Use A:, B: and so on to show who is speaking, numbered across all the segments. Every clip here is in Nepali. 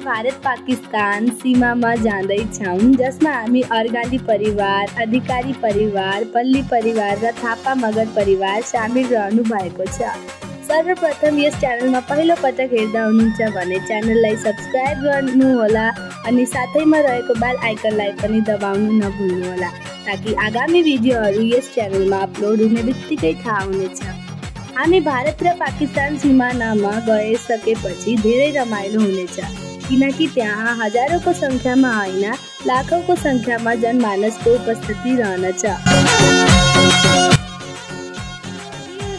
A: भारत पाकिस्तान सीमामा जाँदैछौँ, जसमा हामी अर्गाली परिवार, अधिकारी परिवार, पल्ली परिवार र थापा मगर परिवार सामेल रहनु भएको छ। सर्वप्रथम यस च्यानलमा पहिलो पटक हेर्दा हुनुहुन्छ भने च्यानललाई सब्स्क्राइब गर्नुहोला अनि साथैमा रहेको बेल आइकनलाई पनि दबाउनु नभुल्नुहोला, ताकि आगामी भिडियोहरू यस च्यानलमा अपलोड हुने बित्तिकै थाहा हुनेछ। हामी भारत र पाकिस्तान सिमानामा गइसकेपछि धेरै रमाइलो हुनेछ, किनकि त्यहाँ हजारौंको संख्यामा होइन लाखौंको संख्यामा जनमानसको उपस्थिति रहनेछ।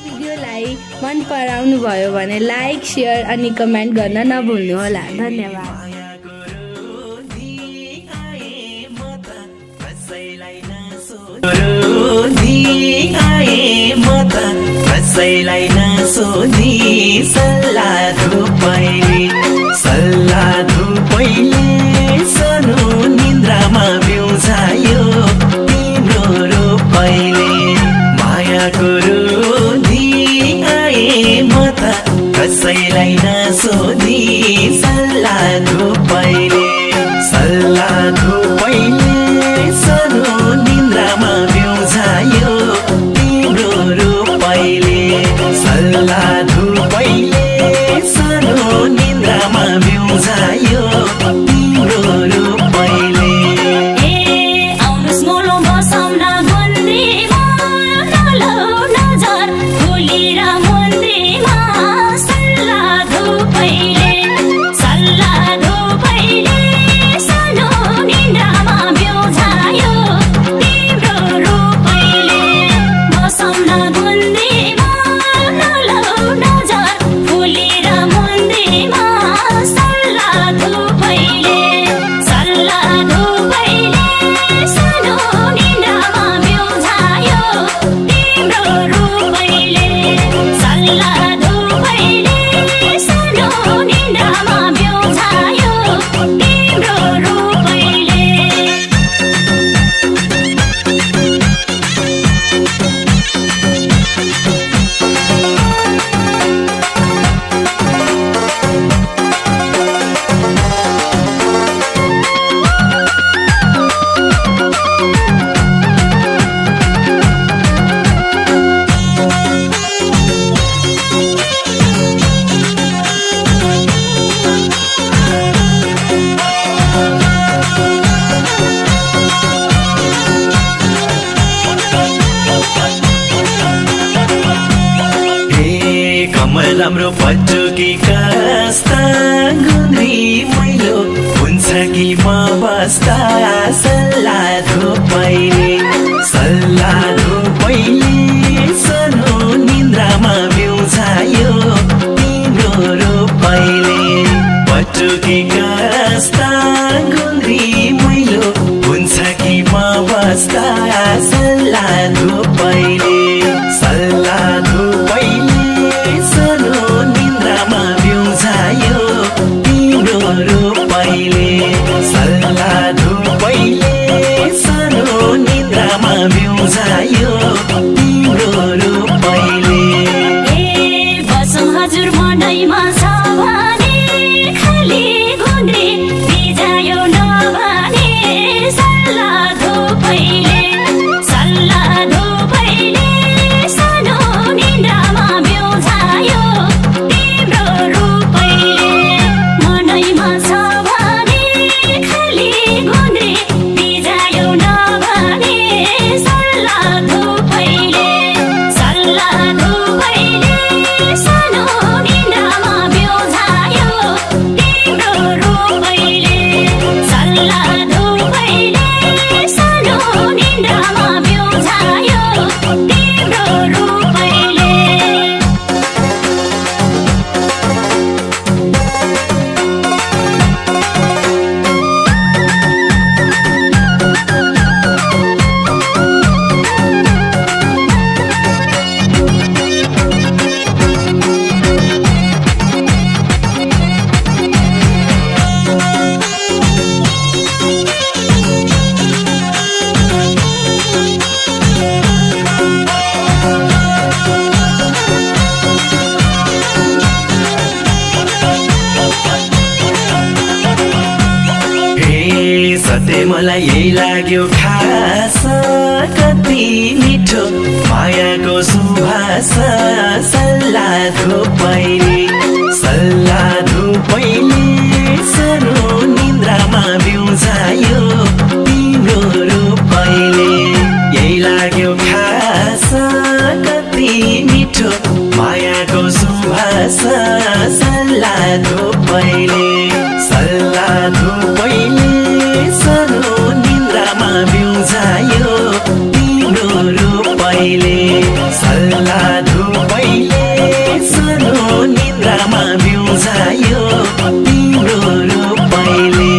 A: भिडियोलाई मन पराउनु भयो भने लाइक, शेयर अनि कमेन्ट गर्न नभुल्नुहोला। धन्यवाद।
B: कसैलाई नसोधी सल्लाह धुपैले सानो निन्द्रामा बिउझायो तिम्रो रूपैले। मायाको रोधी आए म त कसैलाई नसोधी सल्लाह धुपैले सानो निन्द्रामा बिउझायो तिम्रो रूपैले। सल्लाह धुपैले सानो निन्द्रामा बिउझायो तिम्रो रूपैले। राम्रो पटुकी कस्ता गुन्द्री मैलो हुन्छ कि म बस्दा सल्लाह धुपैले सानो निन्द्रामा बिउझायो तिम्रो रूपैले। पटुकी कस्ता गुन्द्री मैलो हुन्छ कि म बस्दा सल्लाह धुपैले सानो निन्द्रामा बिउझायो तिम्रो रूपैले। सल्लाह धुपैले सानो निन्द्रामा बिउझायो तिम्रो रूपैले।
C: बसौँ हजुर मनैमा छ भने खाली गुन्द्री
B: सधैँ मलाई यही लाग्यो खास कति मिठो मायाको सुभाष सल्लाह धुपैले सानो निन्द्रामा बिउझायो तिम्रो रूपैले यही लाग्यो खास कति मिठो मायाको सुभाष सल्लाह धुपैले सानो निन्द्रामा बिउझायो तिम्रो रूपैले सल्लाह धुपैले सानो निन्द्रामा बिउझायो तिम्रो रूपैले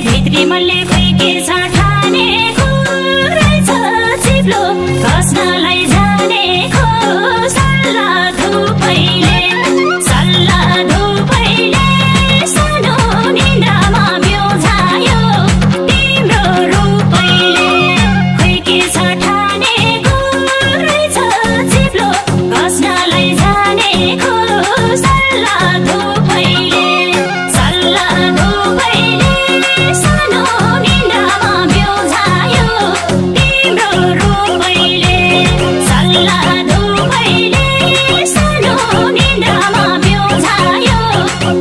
C: भित्री मनले खोइ के छ ठानेको रहेछ चिप्लो घस्नलाई जानेको सल्लाह धुपैले सानो निन्द्रामा बिउझायो तिम्रो रूपैले खोइ के छ ठानेको रहेछ चिप्लो घस्नलाई जानेको सल्लाह धुपैले सानो निन्द्रामा बिउझायो तिम्रो रूपैले सल्लाह धुपैले सानो निन्द्रामा बिउझायो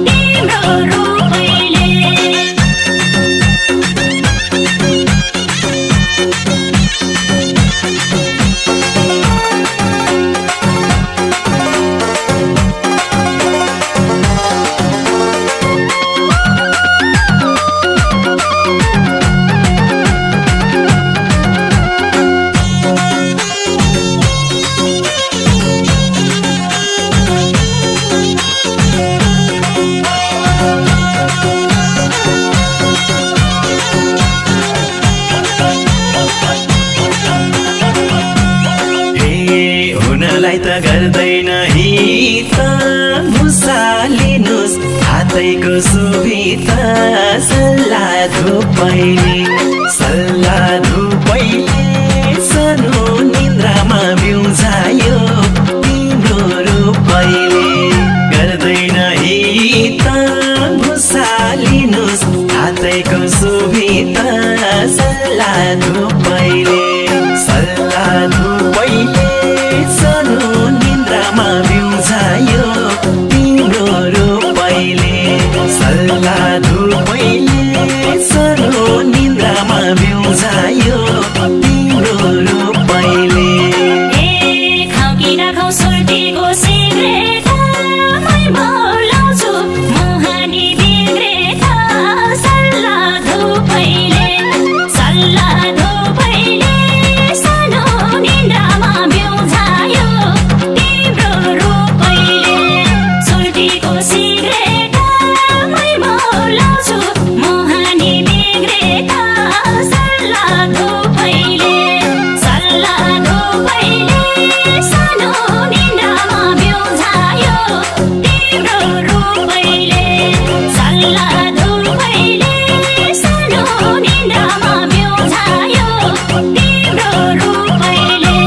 C: तिम्रो रूपैले
B: हुनलाई त गर्दैन हित मुसालिनुस् हातैको सुभिता सल्लाह धुपैले सानो निन्द्रामा बिउझायो तिम्रो रूपैले गर्दैन हित मुसालिनुस् हातैको सुभिता सल्लाह धुपैले सानो निन्द्रामा बिउझायो तिम्रो रूपैले सल्लाह धुपैले सानो निन्द्रामा बिउझायो तिम्रो रूपैले
C: खाउकी राखौ सुल्टीको सिग्रेट मै बोलाउँछु मुहानी बिग्रेट सल्लाह धुपैले सानो निन्द्रामा बिउझायो तिम्रो रूपैले सुल्टीको सिग्रेट मै बोलाउँछु मुहानी बिग्रेट सल्लाह धुपैले सानो निन्द्रामा बिउझायो तिम्रो रूपैले सल्लाह धुपैले सानो निन्द्रामा बिउझायो तिम्रो रूपैले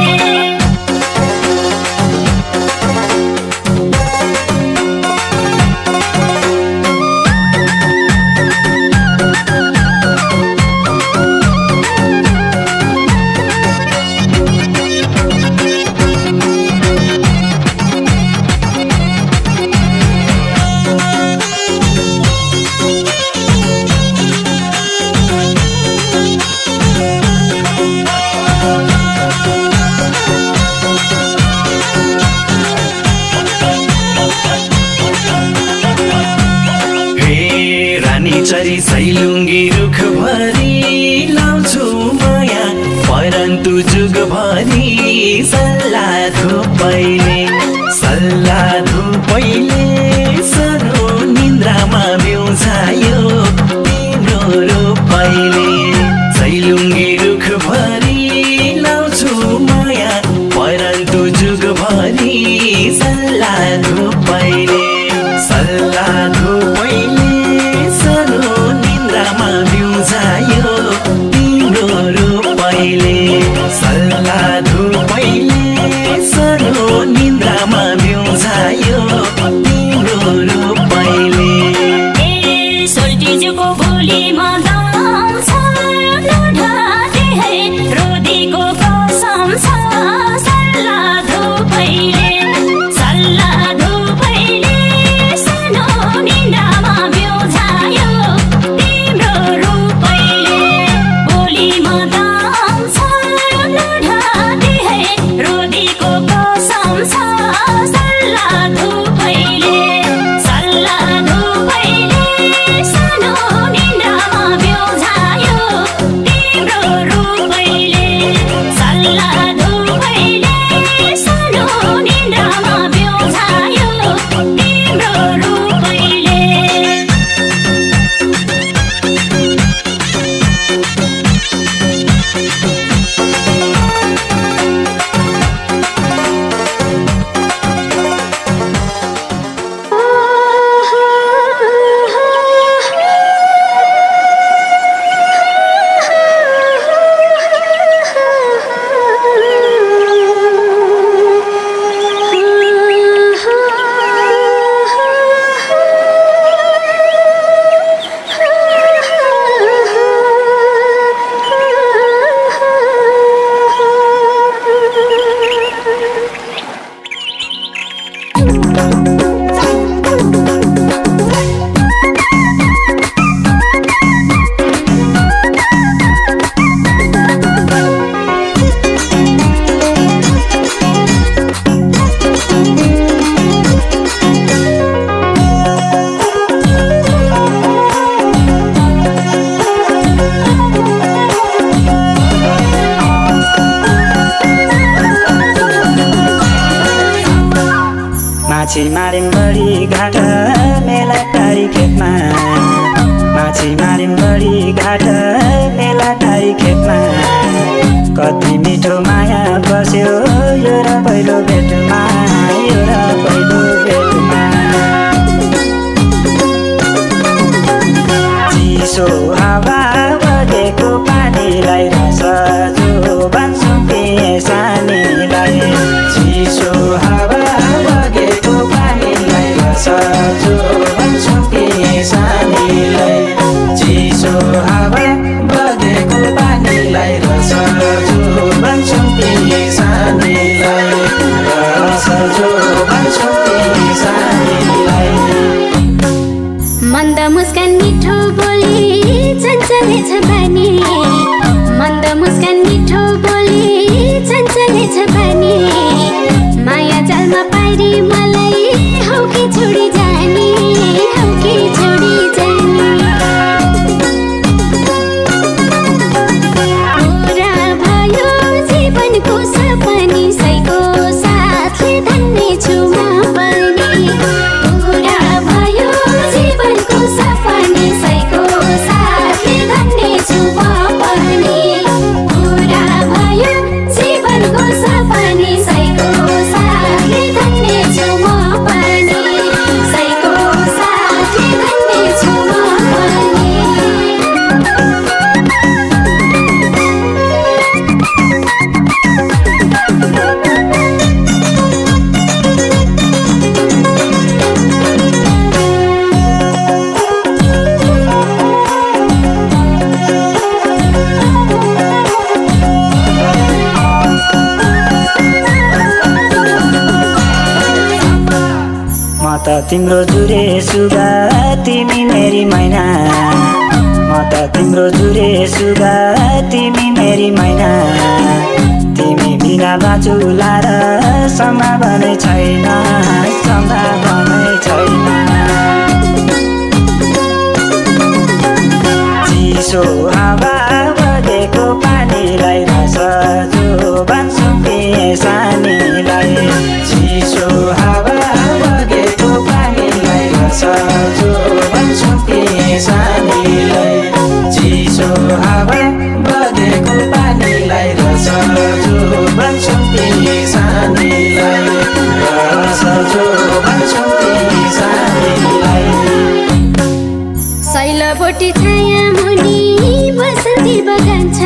B: चरी सैलुङ्गी रुखभरि लाउँछु माया परन्तु जुगभरि सल्लाह धुपैले सानो निन्द्रामा बिउझायो तिम्रो रूपैले सैलुङ्गी रुखभरि लाउँछु माया परन्तु जुगभरि सल्लाह धुपैले सानो निन्द्रामा बिउझायो तिम्रो रूपैले सल्लाह धुपैले सानो निन्द्रामा बिउझायो तिम्रो रूपैले
C: सोल्टीजुको भोलि म
D: माछी मारिम बढी घाट मेला टारी खेतमा माछी मारिम बढी घाट मेला टारी खेतमा कति मिठो माया बस्यो यो र पहिलो भेटमा यो र पहिलो भेटमा चिसो हावा बगेको पानीलाई रस जो भन्छु सानीलाई चिसो हावा बगेको पानीलाई रस जो भन्छु सानीलाई चिसो हावा बगेको पानीलाई रस जो भन्छु सानीलाई रस जो भन्छु सानीलाई
C: मन्द मुस्कान मिठो बोली चञ्चले छ पानी मन्द मुस्कान मिठो बोली चञ्चले छ पानी माया जालमा पारी मलाई हौकी छोडी जाने हौकी छोडी जाने पुरा भयो जीवनको सपनी सैको साथले धन्ने छु म पनि पुरा भयो जीवनको सपनी सैको साथले धन्ने छु म पनि पुरा भयो जीवनको सपनी सैको साथले धन्ने छु म पनि सैको साथले धन्ने छु म पनि
D: म त तिम्रो जुरे सुगा तिमी मेरी मैना म त तिम्रो जुरे सुगा तिमी मेरी मैना तिमी बिना बाँचुला र सम्भावनै छैन सम्भावनै छैन चिसो हावा बगेको पानीलाई रस जो भन्छु सानीलाई चिसो हावा बगेको पानीलाई रस जो भन्छु सानीलाई चिसो हावा बगेको पानीलाई रस जो भन्छु सानीलाई रस जो भन्छु सानीलाई
C: सैलाबोटी छाया मुनि बसन्ती बगान्छ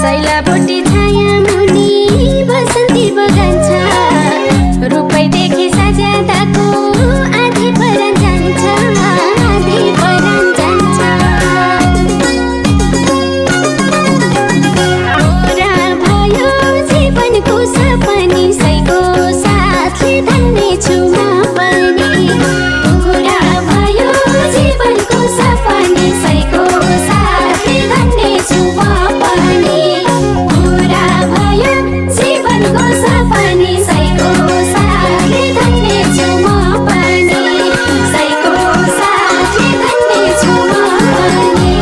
C: सैलाबोटी छाया मुनि बसन्ती बगान्छ रूपैदेखि सजादाको आधी परान जान्छ आधी परान जान्छ पुरा भयो जीवनको सपनी सैको साथले धन्ने छु म पनि पुरा भयो जीवनको सपनी सैको साथले धन्ने छु म पनि पुरा भयो जीवनको सपनी सैको साथले धन्ने छु म पनि सैको साथले धन्ने छु म पनि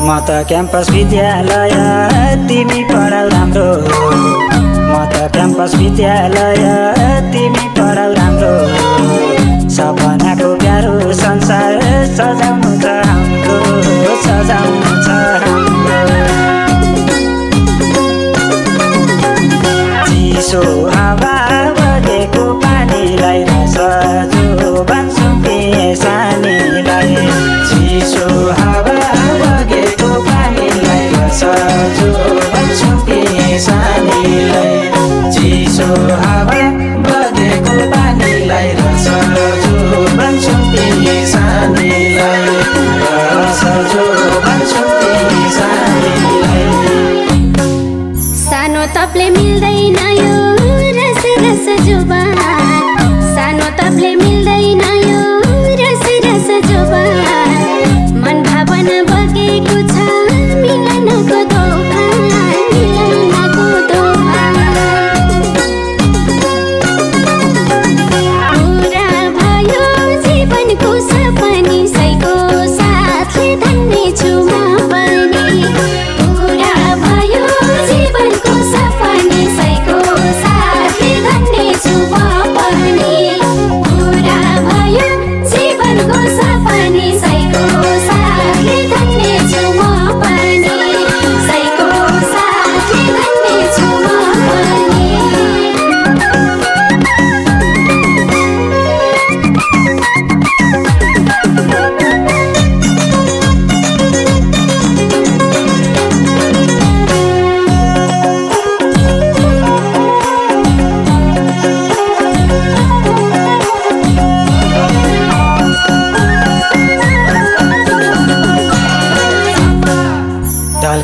D: म त क्याम्पस विद्यालय तिमी पढाउ राम्रो म त क्याम्पस विद्यालय तिमी पढाउ राम्रो सपनाको प्यारो संसार सजाउनु छ हाम्रो सजाउनु छ हाम्रो चिसो हावा बगेको पानीलाई रस जो भन्छु सानीलाई चिसो हावा बगेको पानीलाई रस जो भन्छु सानीलाई चिसो हावा बगेको पानीलाई रस जो भन्छु सानीलाई रस जो भन्छु सानीलाई
C: सानो तपले मिल्दैन यो रस रस जुबान सानो तपले मिल्दैन यो रस रस जुबान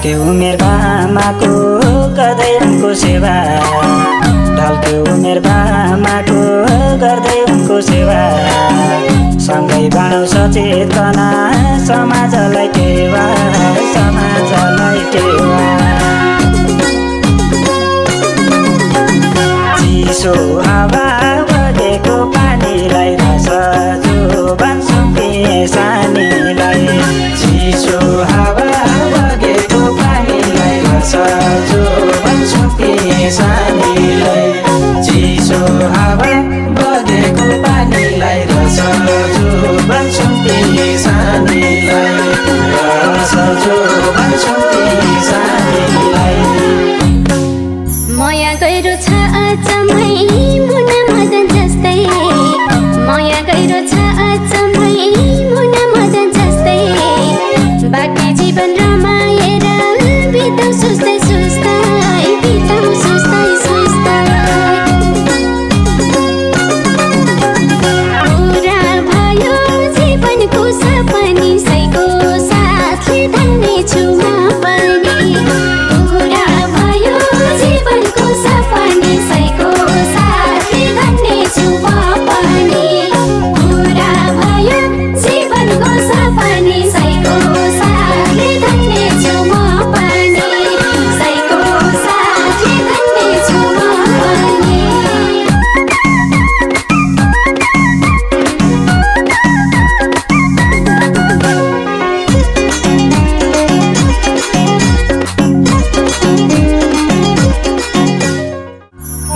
D: ढल्क्यो उमेर आमाको गर्दै उनको सेवा ढल्क्यो उमेर आमाको गर्दै उनको सेवा सँगै बाँडौँ सचेतना समाजलाई टेवा समाजलाई टेवा चिसो हावा बगेको पानीलाई रस जोबन सुम्पिए सानीलाई चिसो हावा बगेको पानीलाई रस जोबन सुम्पिए सानीलाई चिसो हावा बगेको पानीलाई रस जोबन सुम्पिए सानीलाई रस जोबन सुम्पिए सानीलाई
C: माया गहिरो छ अचम्मै मुना मदन जस्तै माया गहिरो छ अचम्मै मुना मदन जस्तै बाँकी जीवन रमाएर बिताउ सुस्तै सुस्तै बिताउ सुस्तै सुस्तै पुरा भयो जीवनको सपनी सैको साथले धान्नेछु म पनि पुरा भयो जीवनको सपनी सैको साथले धान्नेछु म पनि पुरा भयो जीवनको सपनी सैको साथले धान्नेछु म पनि सैको साथले धान्नेछु म पनि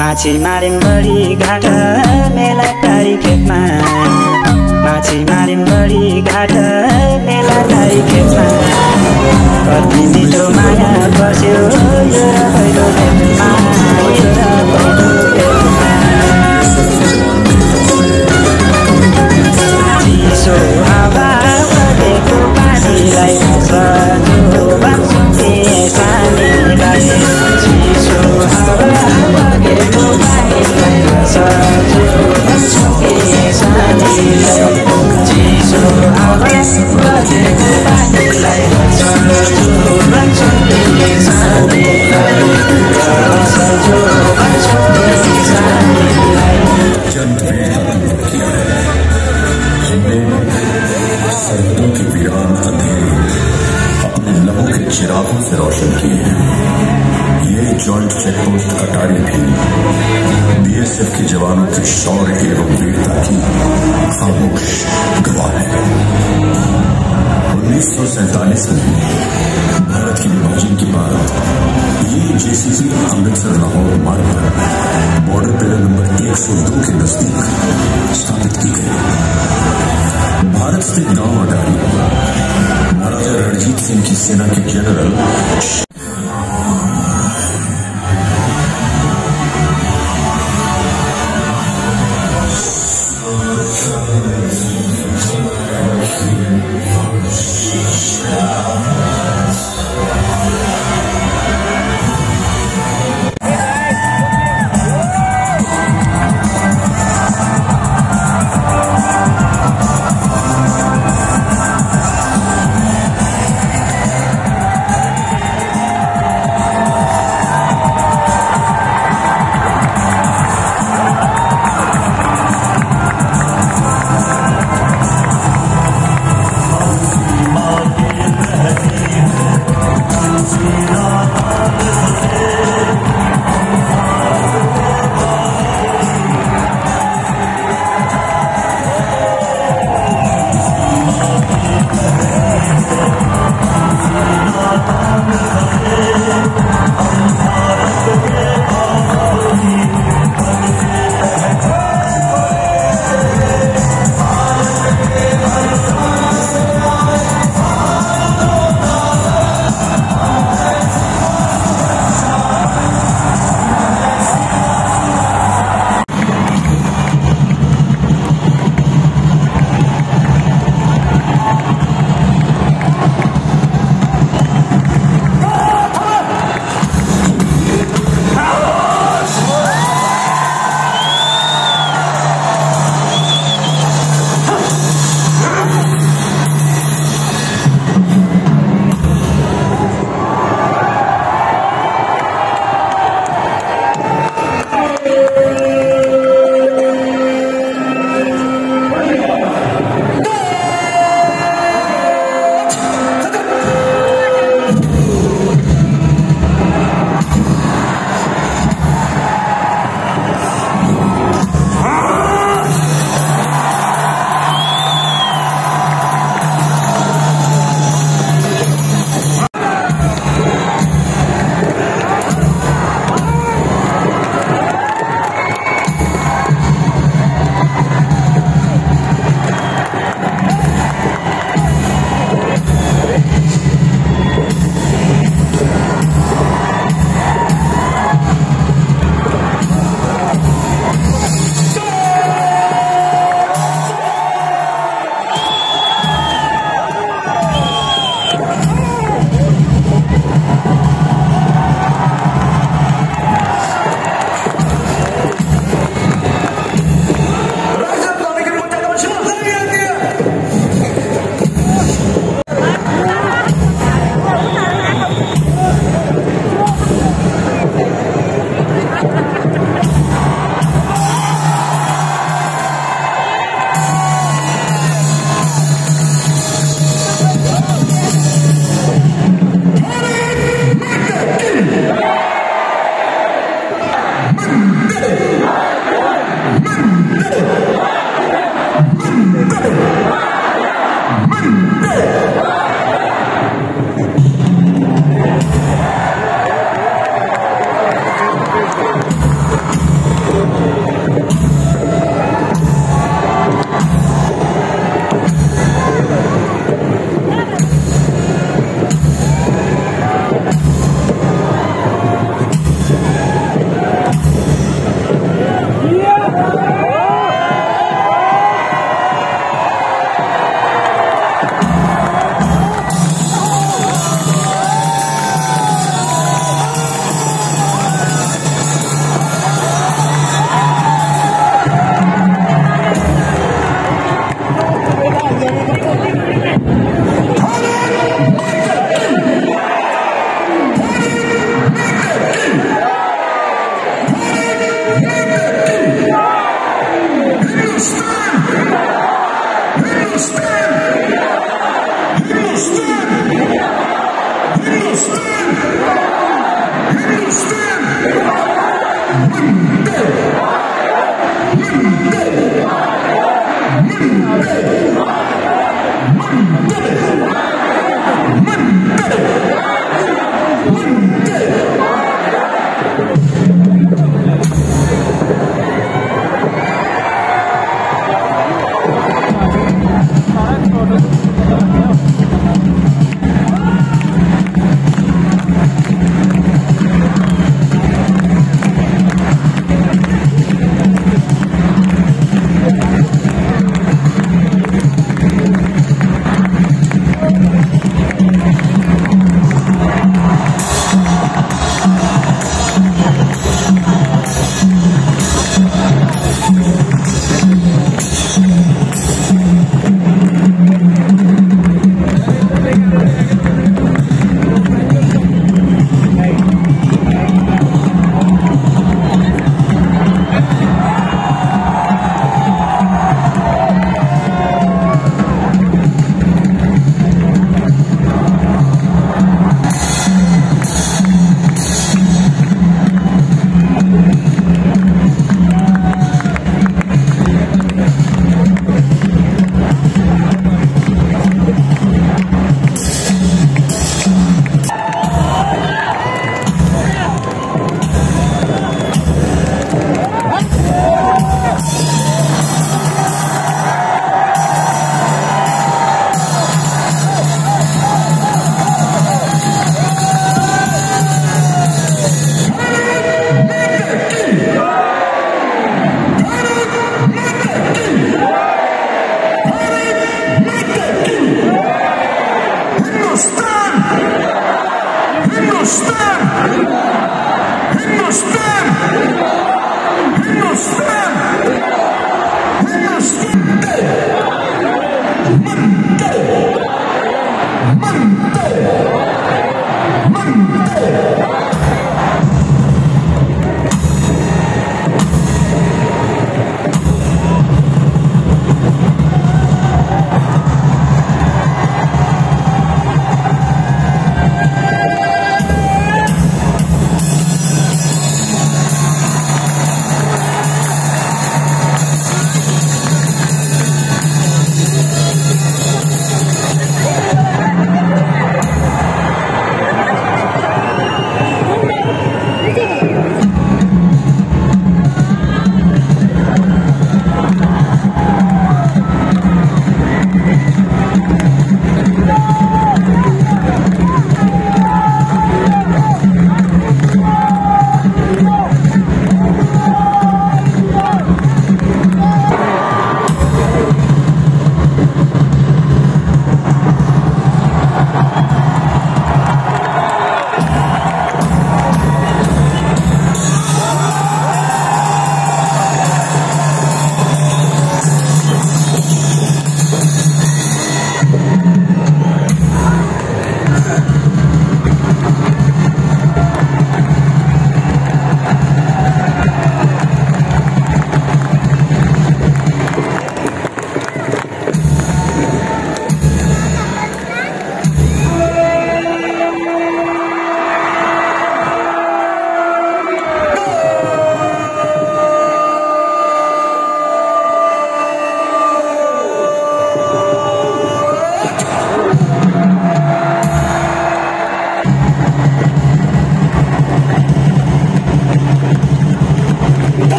D: माछी मारिम बढी घाट मेला टारी खेतमा माछी मारिम बढी घाट मेला टारी खेतमा कति मिठो माया बस्यो यो पहिलो भेटमा यो पहिलो भेटमा चिसो हावा बगेको पानीलाई जोबन सुम्पिए सानीलाई चिसो हावा बगेको पानीलाई जोबन सुम्पिए सानीलाई चिसो हावा बगेको पानीलाई जोबन सुम्पिए सानीलाई जोबन सुम्पिए सानीलाई
E: सरहदों के वीरान अंधेरे अपने लबों के चिरागों से रोशन किए हैं। ये जॉइंट चेकपोस्ट अटारी भी बीएसएफ के जवानों के शौर्य एवं वीरता की खामोश गवाह है। 1947 में भारत के विभाजन के बाद ये जेसीसी अमृतसर लाहौर मार्ग पर बॉर्डर पिलर नंबर 102 के नजदीक स्थापित की गई। भारत स्थित गांव अटारी महाराजा रणजीत सिंह की सेना के जनरल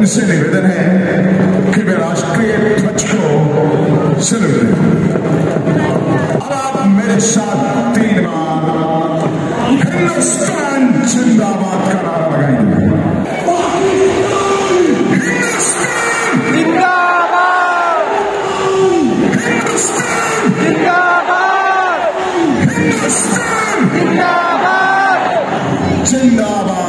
E: उनसे निवेदन है कि वे राष्ट्रीय ध्वज को सल्यूट करें। अब आप मेरे साथ 3 बार हिंदुस्तान जिंदाबाद का नारा लगाएंगे। जिंदाबाद जिंदाबाद।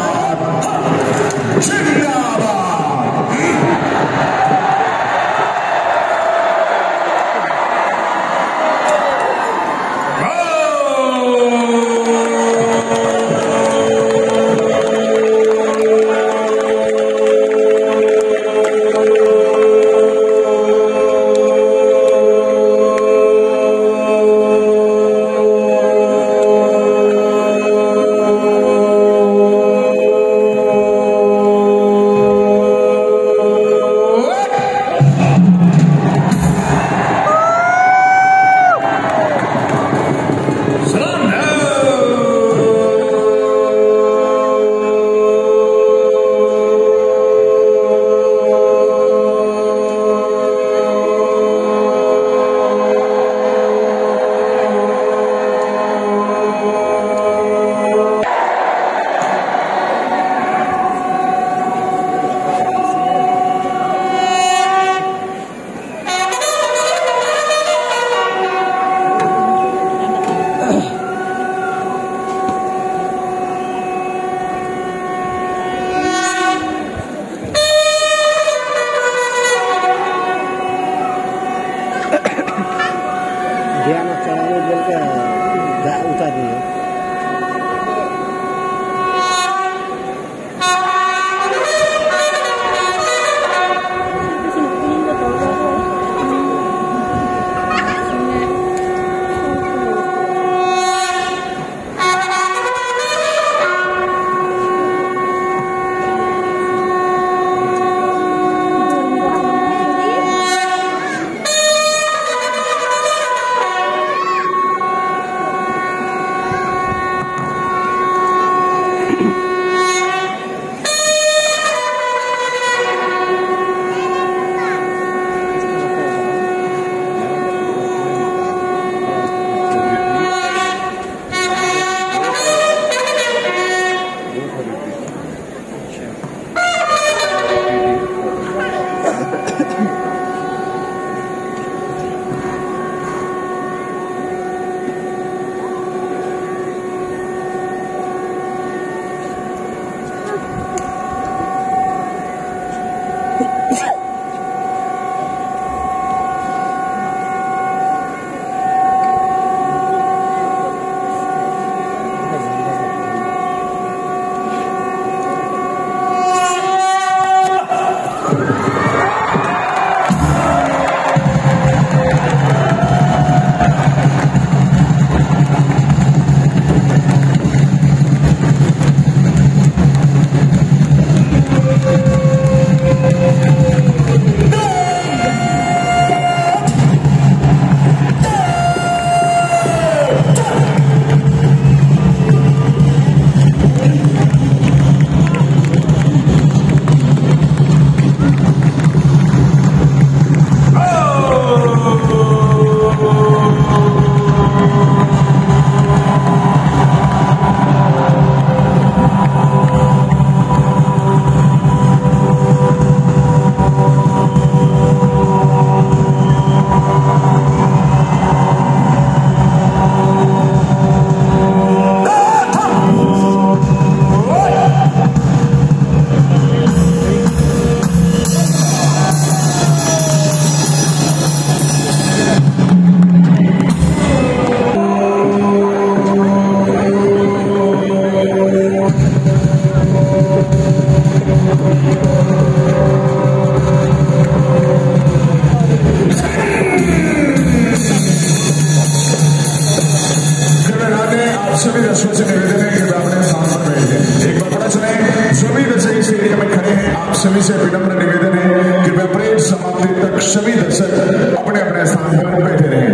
E: सभी से विनम्र निवेदन है कि वे परेड समाप्ति तक सभी दर्शक अपने अपने स्थान पर बैठे रहें।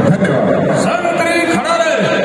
E: धन्यवाद। संतरी खड़ा रहे।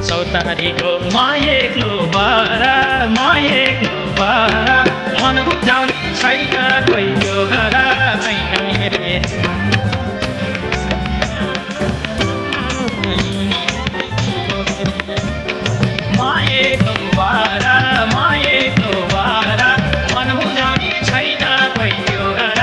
F: सौतारीको म एक्लो भएर मन बुझाउने छैन कोही यो घर छैन रे म एक्लो भएर मन बुझाउने छैन कोही यो घर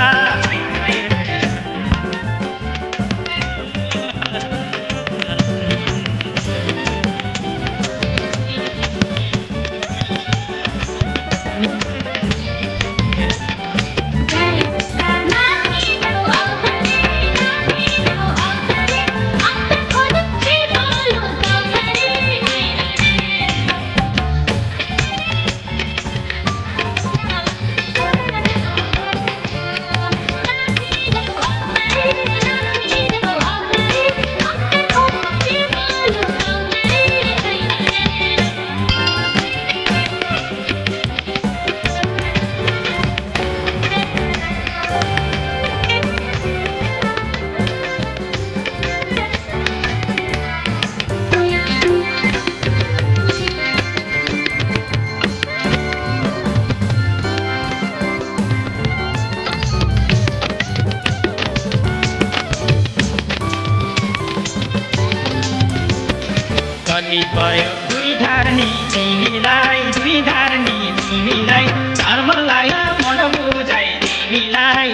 F: भयो दुई धार्नी तिमीलाई धर्मलाई मन बुझाइ तिमीलाई